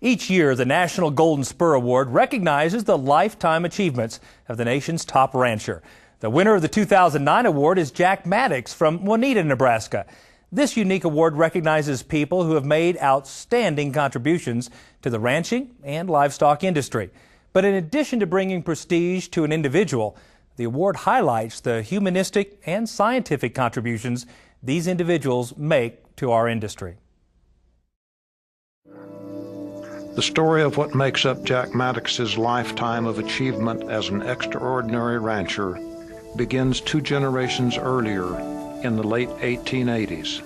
Each year, the National Golden Spur Award recognizes the lifetime achievements of the nation's top rancher. The winner of the 2009 award is Jack Maddux from Wauneta, Nebraska. This unique award recognizes people who have made outstanding contributions to the ranching and livestock industry. But in addition to bringing prestige to an individual, the award highlights the humanistic and scientific contributions these individuals make to our industry. The story of what makes up Jack Maddux's lifetime of achievement as an extraordinary rancher begins 2 generations earlier in the late 1880s.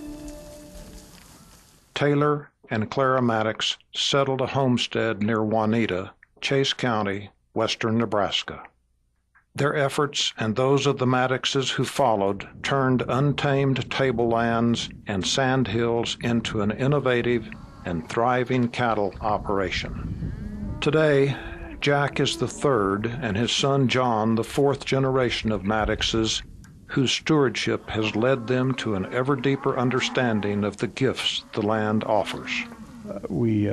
Taylor and Clara Maddox settled a homestead near Wauneta, Chase County, western Nebraska. Their efforts and those of the Maddoxes who followed turned untamed tablelands and sandhills into an innovative and thriving cattle operation. Today, Jack is the 3rd and his son John the 4th generation of Maddoxes, whose stewardship has led them to an ever deeper understanding of the gifts the land offers. We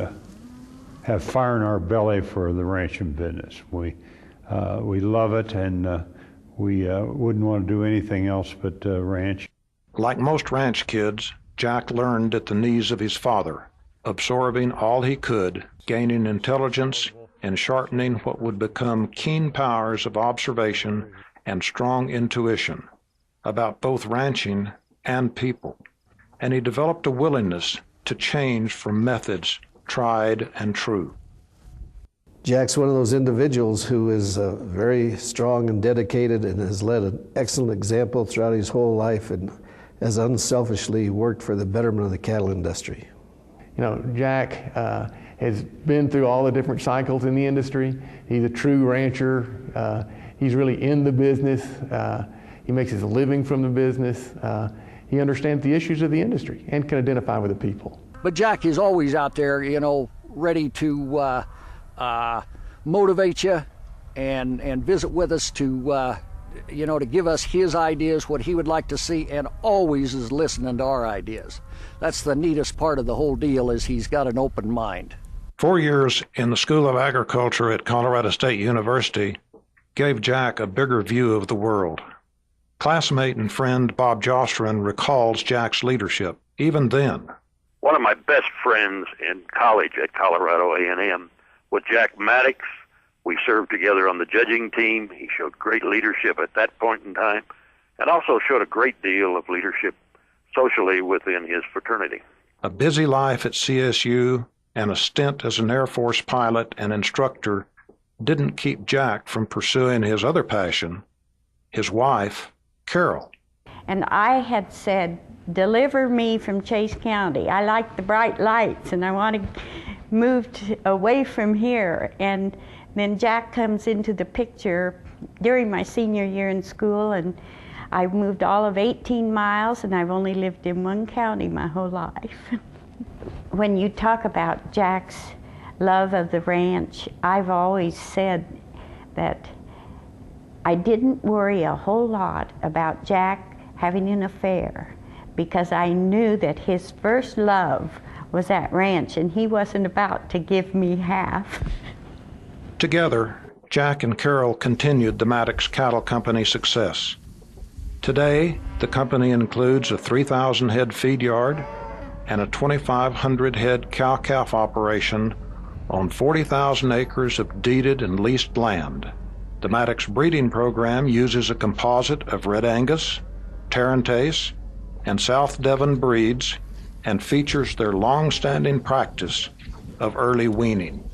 have fire in our belly for the ranching business. We love it, and we wouldn't want to do anything else but ranch. Like most ranch kids, Jack learned at the knees of his father, absorbing all he could, gaining intelligence, and sharpening what would become keen powers of observation and strong intuition about both ranching and people. And he developed a willingness to change from methods tried and true. Jack's one of those individuals who is very strong and dedicated and has led an excellent example throughout his whole life and has unselfishly worked for the betterment of the cattle industry. You know, Jack has been through all the different cycles in the industry. He's a true rancher. He's really in the business. He makes his living from the business. He understands the issues of the industry and can identify with the people. But Jack is always out there, you know, ready to motivate you and visit with us to, you know, to give us his ideas, what he would like to see, and always is listening to our ideas. That's the neatest part of the whole deal, is he's got an open mind. 4 years in the School of Agriculture at Colorado State University gave Jack a bigger view of the world. Classmate and friend Bob Jostrin recalls Jack's leadership, even then. One of my best friends in college at Colorado A&M was Jack Maddux. We served together on the judging team. He showed great leadership at that point in time, and also showed a great deal of leadership socially within his fraternity. A busy life at CSU and a stint as an Air Force pilot and instructor didn't keep Jack from pursuing his other passion, his wife, Carol. And I had said, deliver me from Chase County. I like the bright lights and I want to move away from here. And then Jack comes into the picture during my senior year in school, and I moved all of 18 miles, and I've only lived in one county my whole life. When you talk about Jack's love of the ranch, I've always said that I didn't worry a whole lot about Jack having an affair, because I knew that his first love was that ranch, and he wasn't about to give me half. Together, Jack and Carol continued the Maddox Cattle Company success. Today, the company includes a 3,000 head feed yard and a 2,500 head cow-calf operation on 40,000 acres of deeded and leased land. The Maddox breeding program uses a composite of Red Angus, Tarentaise, and South Devon breeds, and features their long-standing practice of early weaning.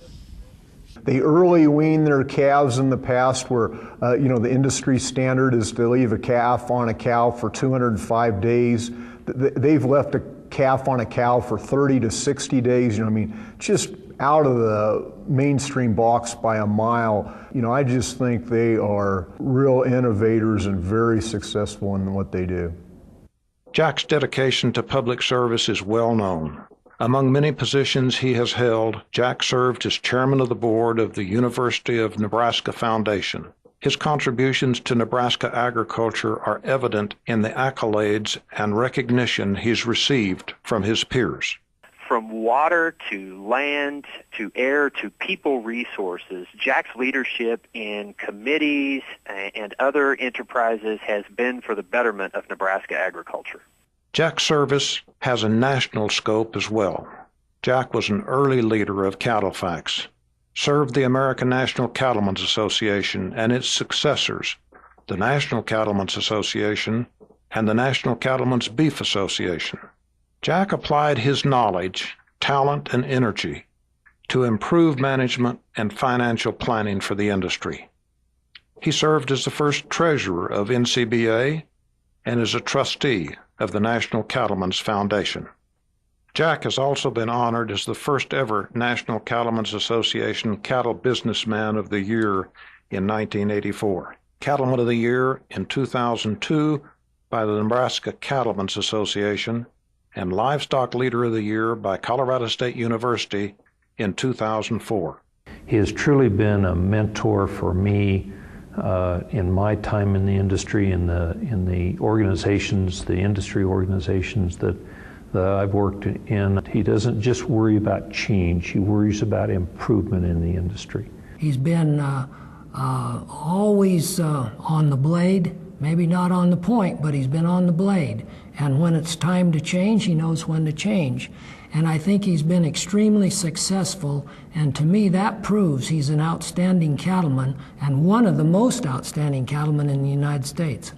They early wean their calves in the past, where the industry standard is to leave a calf on a cow for 205 days. They've left a calf on a cow for 30 to 60 days. Just out of the mainstream box by a mile. I just think they are real innovators and very successful in what they do. Jack's dedication to public service is well known. Among many positions he has held, Jack served as chairman of the board of the University of Nebraska Foundation. His contributions to Nebraska agriculture are evident in the accolades and recognition he's received from his peers. From water to land to air to people resources, Jack's leadership in committees and other enterprises has been for the betterment of Nebraska agriculture. Jack's service has a national scope as well. Jack was an early leader of CattleFax, served the American National Cattlemen's Association and its successors, the National Cattlemen's Association and the National Cattlemen's Beef Association. Jack applied his knowledge, talent, and energy to improve management and financial planning for the industry. He served as the first treasurer of NCBA and as a trustee of the National Cattlemen's Foundation. Jack has also been honored as the first ever National Cattlemen's Association Cattle Businessman of the Year in 1984, Cattleman of the Year in 2002 by the Nebraska Cattlemen's Association, and Livestock Leader of the Year by Colorado State University in 2004. He has truly been a mentor for me in my time in the industry, in the organizations, the industry organizations that I've worked in. He doesn't just worry about change, he worries about improvement in the industry. He's been always on the blade, maybe not on the point, but he's been on the blade. And when it's time to change, he knows when to change. And I think he's been extremely successful, and to me that proves he's an outstanding cattleman and one of the most outstanding cattlemen in the United States.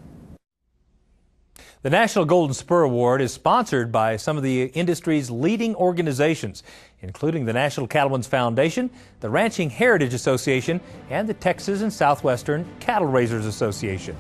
The National Golden Spur Award is sponsored by some of the industry's leading organizations, including the National Cattlemen's Foundation, the Ranching Heritage Association, and the Texas and Southwestern Cattle Raisers Association.